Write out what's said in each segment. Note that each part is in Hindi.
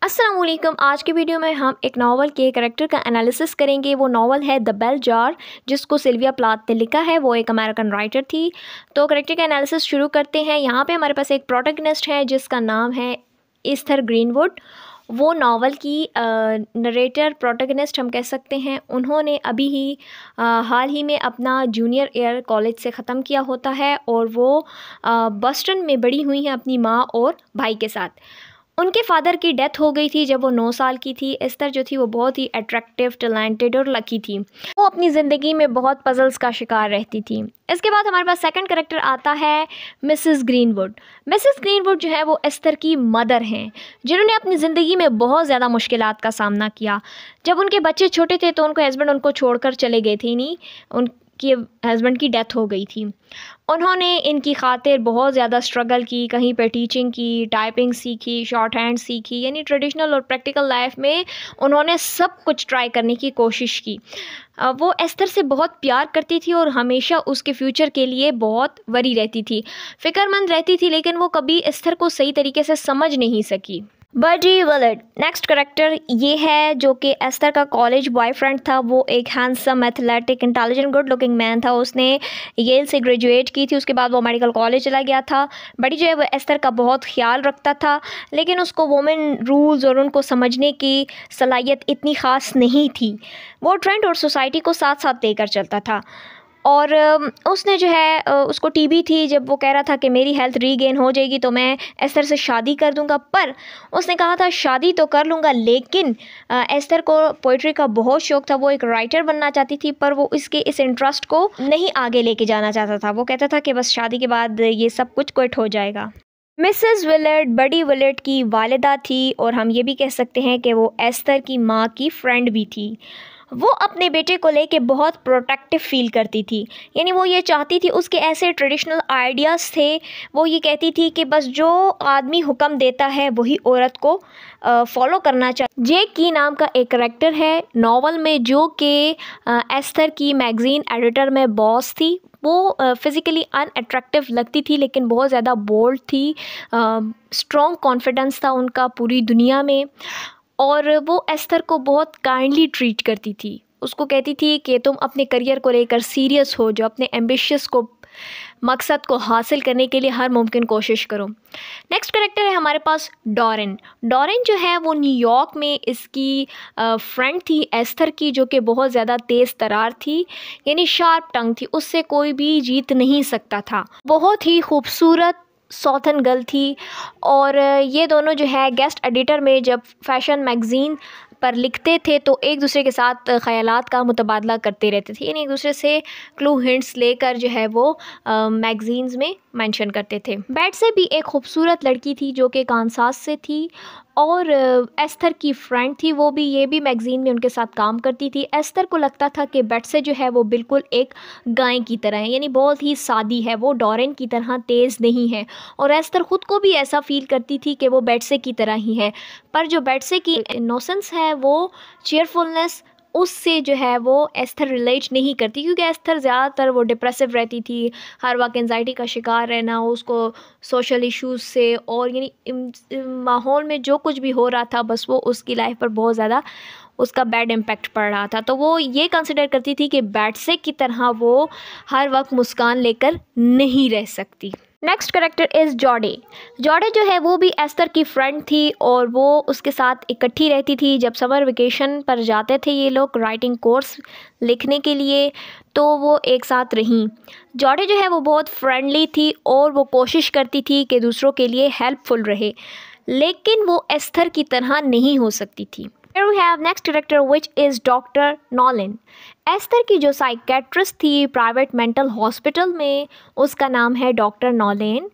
अस्सलाम वालेकुम। आज की वीडियो में हम एक नावल के कैरेक्टर का एनालिसिस करेंगे। वो नावल है द बेल जार, जिसको सिल्विया प्लाथ ने लिखा है। वो एक अमेरिकन राइटर थी। तो कैरेक्टर का एनालिसिस शुरू करते हैं। यहाँ पे हमारे पास एक प्रोटैगनिस्ट है जिसका नाम है ईस्थर ग्रीनवुड। वो नावल की नरेटर प्रोटैगनिस्ट हम कह सकते हैं। उन्होंने अभी ही हाल ही में अपना जूनियर ईयर कॉलेज से ख़त्म किया होता है और वो बoston में बड़ी हुई हैं अपनी माँ और भाई के साथ। उनके फादर की डेथ हो गई थी जब वो 9 साल की थी। एस्थर जो थी वो बहुत ही अट्रैक्टिव, टैलेंटेड और लकी थी। वो अपनी ज़िंदगी में बहुत पजल्स का शिकार रहती थी। इसके बाद हमारे पास सेकंड कैरेक्टर आता है मिसेस ग्रीनवुड। मिसेस ग्रीनवुड जो है वो एस्थर की मदर हैं, जिन्होंने अपनी ज़िंदगी में बहुत ज़्यादा मुश्किलात का सामना किया। जब उनके बच्चे छोटे थे तो उनके हस्बैंड उनको छोड़कर चले गए थे। नहीं, उनके हस्बैंड की डेथ हो गई थी। उन्होंने इनकी खातिर बहुत ज़्यादा स्ट्रगल की, कहीं पे टीचिंग की, टाइपिंग सीखी, शॉर्ट हैंड सीखी, यानी ट्रेडिशनल और प्रैक्टिकल लाइफ में उन्होंने सब कुछ ट्राई करने की कोशिश की। वो एस्थर से बहुत प्यार करती थी और हमेशा उसके फ्यूचर के लिए बहुत वरी रहती थी, फ़िक्रमंद रहती थी, लेकिन वो कभी एस्थर को सही तरीके से समझ नहीं सकी। बडी विलेट नेक्स्ट करेक्टर ये है, जो कि एस्थर का कॉलेज बॉयफ्रेंड था। वो एक handsome, athletic, intelligent, good looking man था। उसने येल से ग्रेजुएट की थी। उसके बाद वो मेडिकल कॉलेज चला गया था। बड़ी जो है वो एस्थर का बहुत ख्याल रखता था, लेकिन उसको वुमेन रूल्स और उनको समझने की सलाहियत इतनी ख़ास नहीं थी। वो ट्रेंड और सोसाइटी को साथ साथ लेकर चलता था। और उसने जो है उसको टीबी थी। जब वो कह रहा था कि मेरी हेल्थ रीगेन हो जाएगी तो मैं एस्थर से शादी कर दूंगा, पर उसने कहा था शादी तो कर लूँगा, लेकिन एस्थर को पोइट्री का बहुत शौक़ था। वो एक राइटर बनना चाहती थी, पर वो इसके इस इंटरेस्ट को नहीं आगे लेके जाना चाहता था। वो कहता था कि बस शादी के बाद ये सब कुछ क्विट हो जाएगा। मिसेस विलेट बडी विलेट की वालिदा थी, और हम ये भी कह सकते हैं कि वो एस्थर की माँ की फ्रेंड भी थी। वो अपने बेटे को लेके बहुत प्रोटेक्टिव फील करती थी, यानी वो ये चाहती थी, उसके ऐसे ट्रेडिशनल आइडियाज़ थे। वो ये कहती थी कि बस जो आदमी हुक्म देता है वही औरत को फॉलो करना चाहिए। जे की नाम का एक करेक्टर है नावल में, जो कि एस्थर की मैगज़ीन एडिटर में बॉस थी। वो फिज़िकली अनअट्रैक्टिव लगती थी, लेकिन बहुत ज़्यादा बोल्ड थी। स्ट्रॉन्ग कॉन्फिडेंस था उनका पूरी दुनिया में, और वो एस्थर को बहुत काइंडली ट्रीट करती थी। उसको कहती थी कि तुम अपने करियर को लेकर सीरियस हो जाओ, अपने एम्बिशियस को, मकसद को हासिल करने के लिए हर मुमकिन कोशिश करो। नेक्स्ट करेक्टर है हमारे पास डॉरेन। डॉरेन जो है वो न्यूयॉर्क में इसकी फ्रेंड थी एस्थर की, जो कि बहुत ज़्यादा तेज़ तरार थी, यानी शार्प टंग थी। उससे कोई भी जीत नहीं सकता था। बहुत ही खूबसूरत सॉथन गर्ल थी, और ये दोनों जो है गेस्ट एडिटर में जब फैशन मैगज़ीन पर लिखते थे तो एक दूसरे के साथ ख़यालात का मुतबादला करते रहते थे, यानी एक दूसरे से क्लू हिंट्स लेकर जो है वो मैगज़ीन्स में मेंशन करते थे। बैट से भी एक खूबसूरत लड़की थी जो कि कांसास से थी, और एस्थर की फ्रेंड थी। वो भी ये भी मैगज़ीन में उनके साथ काम करती थी। एस्थर को लगता था कि बैट से जो है वो बिल्कुल एक गाय की तरह है, यानी बहुत ही सादी है, वो डॉरेन की तरह तेज़ नहीं है। और एस्थर ख़ुद को भी ऐसा फ़ील करती थी कि वो बेटसे की तरह ही है, पर जो बेटसे की इनोसेंस है, वो चीयरफुलनेस, उससे जो है वो एस्थर रिलेट नहीं करती, क्योंकि एस्थर ज़्यादातर वो डिप्रेसिव रहती थी, हर वक्त एंजाइटी का शिकार रहना, उसको सोशल इश्यूज़ से, और यानी माहौल में जो कुछ भी हो रहा था बस वो उसकी लाइफ पर बहुत ज़्यादा उसका बैड इम्पैक्ट पड़ रहा था। तो वो ये कंसिडर करती थी कि बैटसे की तरह वो हर वक्त मुस्कान लेकर नहीं रह सकती। Next character is Jody. Jody जो है वो भी एस्थर की फ्रेंड थी, और वो उसके साथ इकट्ठी रहती थी। जब समर वेकेशन पर जाते थे ये लोग राइटिंग कोर्स लिखने के लिए, तो वो एक साथ रहीं। जॉडे जो है वो बहुत फ्रेंडली थी, और वो कोशिश करती थी कि दूसरों के लिए हेल्पफुल रहे, लेकिन वो एस्थर की तरह नहीं हो सकती थी। Here we have next character, which is Dr. Nolan. Esther की जो साइकेट्रिस्ट थी प्राइवेट मेंटल हॉस्पिटल में, उसका नाम है डॉक्टर नॉलेन।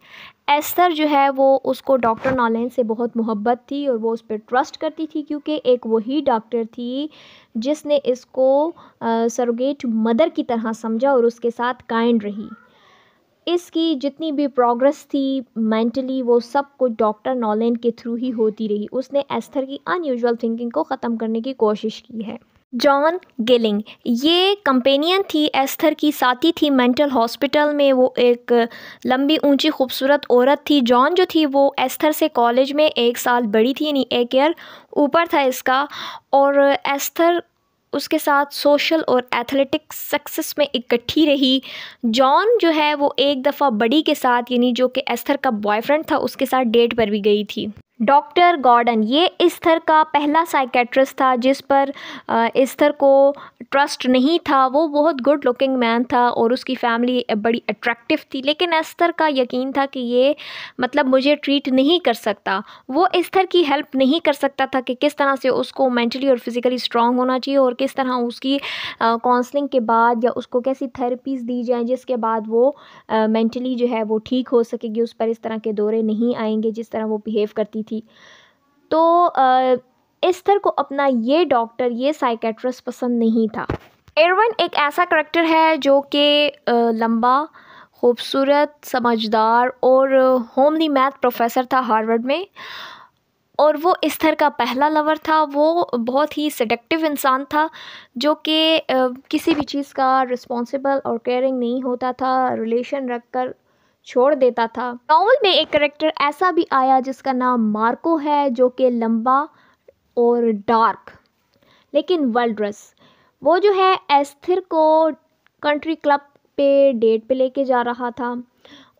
एस्थर जो है वो उसको डॉक्टर नॉलेन से बहुत मोहब्बत थी, और वो उस पर ट्रस्ट करती थी, क्योंकि एक वही डॉक्टर थी जिसने इसको सरोगेट मदर की तरह समझा और उसके साथ काइंड रही। इसकी जितनी भी प्रोग्रेस थी मेंटली, वो सब कुछ डॉक्टर नॉलेन के थ्रू ही होती रही। उसने एस्थर की अनयूजुअल थिंकिंग को ख़त्म करने की कोशिश की है। जॉन गिलिंग ये कंपेनियन थी, एस्थर की साथी थी मेंटल हॉस्पिटल में। वो एक लंबी ऊंची खूबसूरत औरत थी। जॉन जो थी वो एस्थर से कॉलेज में 1 साल बड़ी थी, यानी 1 ईयर ऊपर था इसका। और एस्थर उसके साथ सोशल और एथलेटिक सक्सेस में इकट्ठी रही। जॉन जो है वो एक दफ़ा बड़ी के साथ, यानी जो कि एस्थर का बॉयफ्रेंड था, उसके साथ डेट पर भी गई थी। डॉक्टर गॉर्डन ये एस्थर का पहला साइकेट्रिस्ट था जिस पर एस्थर को ट्रस्ट नहीं था। वो बहुत गुड लुकिंग मैन था और उसकी फैमिली बड़ी अट्रैक्टिव थी, लेकिन एस्थर का यकीन था कि ये मतलब मुझे ट्रीट नहीं कर सकता। वो एस्थर की हेल्प नहीं कर सकता था कि किस तरह से उसको मेंटली और फिज़िकली स्ट्रांग होना चाहिए और किस तरह उसकी काउंसलिंग के बाद या उसको कैसी थेरेपीज़ दी जाएँ जिसके बाद वो मेंटली जो है वो ठीक हो सकेगी, उस पर इस तरह के दौरे नहीं आएंगे जिस तरह वो बिहेव करती थी। तो एस्थर को अपना ये डॉक्टर, ये साइकेट्रिस्ट पसंद नहीं था। एरविन एक ऐसा करैक्टर है जो कि लंबा, खूबसूरत, समझदार और होमली मैथ प्रोफेसर था हार्वर्ड में, और वो एस्थर का पहला लवर था। वो बहुत ही सेडक्टिव इंसान था जो कि किसी भी चीज़ का रिस्पॉन्सिबल और केयरिंग नहीं होता था, रिलेशन रखकर छोड़ देता था। नॉवल में एक करेक्टर ऐसा भी आया जिसका नाम मार्को है, जो कि लंबा और डार्क लेकिन वेल्ड्रेस। वो जो है एस्थर को कंट्री क्लब पे डेट पे लेके जा रहा था,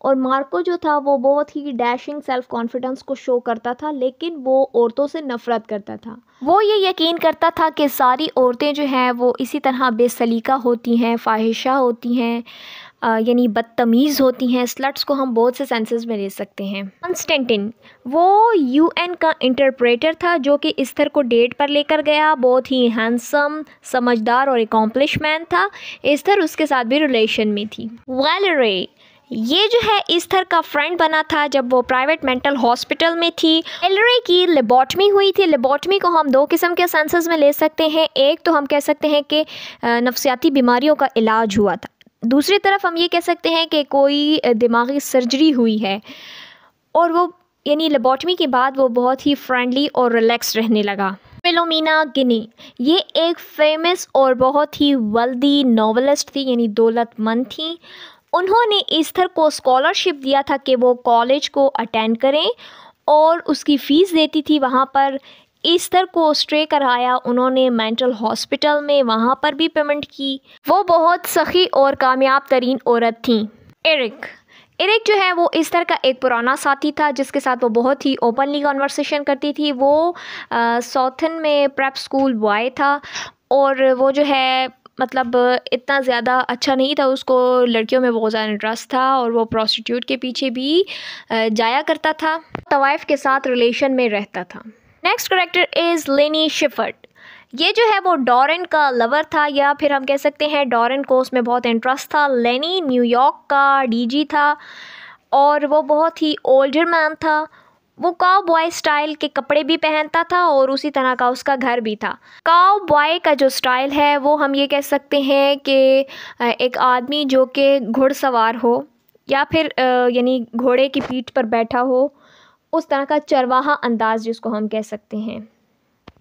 और मार्को जो था वो बहुत ही डैशिंग सेल्फ कॉन्फिडेंस को शो करता था, लेकिन वो औरतों से नफ़रत करता था। वो ये यकीन करता था कि सारी औरतें जो हैं वो इसी तरह बेसलीका होती हैं, फाहिशा होती हैं, यानी बदतमीज़ होती हैं। स्लट्स को हम बहुत से सेंसेस में ले सकते हैं। कॉन्स्टेंटिन वो यूएन का इंटरप्रेटर था जो कि एस्थर को डेट पर लेकर गया। बहुत ही हैंडसम, समझदार और एकम्प्लिश मैन था। एस्थर उसके साथ भी रिलेशन में थी। वैलेरी ये जो है एस्थर का फ्रेंड बना था जब वो प्राइवेट मेंटल हॉस्पिटल में थी। वैलेरी की लेबॉटमी हुई थी। लेबॉटमी को हम 2 किस्म के सेंसेस में ले सकते हैं। एक तो हम कह सकते हैं कि नफ्सियाती बीमारियों का इलाज हुआ था, दूसरी तरफ हम ये कह सकते हैं कि कोई दिमागी सर्जरी हुई है, और वो यानी लेबॉटमी के बाद वो बहुत ही फ्रेंडली और रिलैक्स रहने लगा। फिलोमिना गिनी ये एक फेमस और बहुत ही वेल्दी नॉवेलिस्ट थी, यानी दौलतमंद थी। उन्होंने एस्थर को स्कॉलरशिप दिया था कि वो कॉलेज को अटेंड करें, और उसकी फ़ीस देती थी। वहाँ पर एस्थर को स्टे कराया उन्होंने मेंटल हॉस्पिटल में, वहाँ पर भी पेमेंट की। वो बहुत सखी और कामयाब तरीन औरत थी। एरिक जो है वो एस्थर का एक पुराना साथी था जिसके साथ वो बहुत ही ओपनली कन्वर्सेशन करती थी। वो साउथन में प्रेप स्कूल बॉय था, और वो जो है मतलब इतना ज़्यादा अच्छा नहीं था, उसको लड़कियों में बहुत ज़्यादा इंटरेस्ट था और वो प्रोस्टिट्यूट के पीछे भी जाया करता था। तवाइफ के साथ रिलेशन में रहता था। नेक्स्ट करेक्टर इज़ लेनी शिफर्ड। ये जो है वो डॉरेन का लवर था, या फिर हम कह सकते हैं डॉरेन को उसमें बहुत इंटरेस्ट था। लेनी न्यूयॉर्क का डीजी था और वो बहुत ही ओल्डर मैन था। वो काउ बॉय स्टाइल के कपड़े भी पहनता था और उसी तरह का उसका घर भी था। काउ बॉय का जो स्टाइल है वो हम ये कह सकते हैं कि एक आदमी जो कि घुड़सवार हो या फिर यानी घोड़े की पीठ पर बैठा हो, उस तरह का चरवाहा अंदाज जिसको हम कह सकते हैं।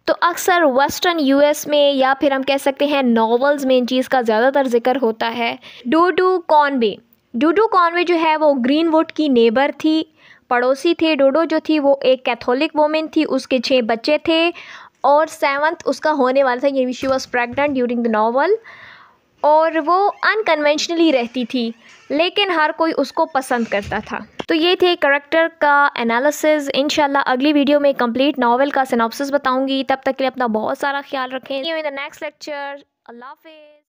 तो अक्सर वेस्टर्न यूएस में या फिर हम कह सकते हैं नॉवेल्स में इन चीज़ का ज़्यादातर जिक्र होता है। डूडू कॉनवे जो है वो ग्रीनवुड की नेबर थी, पड़ोसी थे। डोडो जो थी वो एक कैथोलिक वोमेन थी, उसके 6 बच्चे थे और 7th उसका होने वाला था, ये she was pregnant during the novel. और वो अनकन्वेंशनली रहती थी, लेकिन हर कोई उसको पसंद करता था। तो ये थे करैक्टर का एनालिसिस। इंशाल्लाह अगली वीडियो में कंप्लीट नॉवेल का सिनॉप्सिस बताऊंगी। तब तक के लिए अपना बहुत सारा ख्याल रखें। इन द नेक्स्ट लेक्चर, अल्लाह हाफिज़।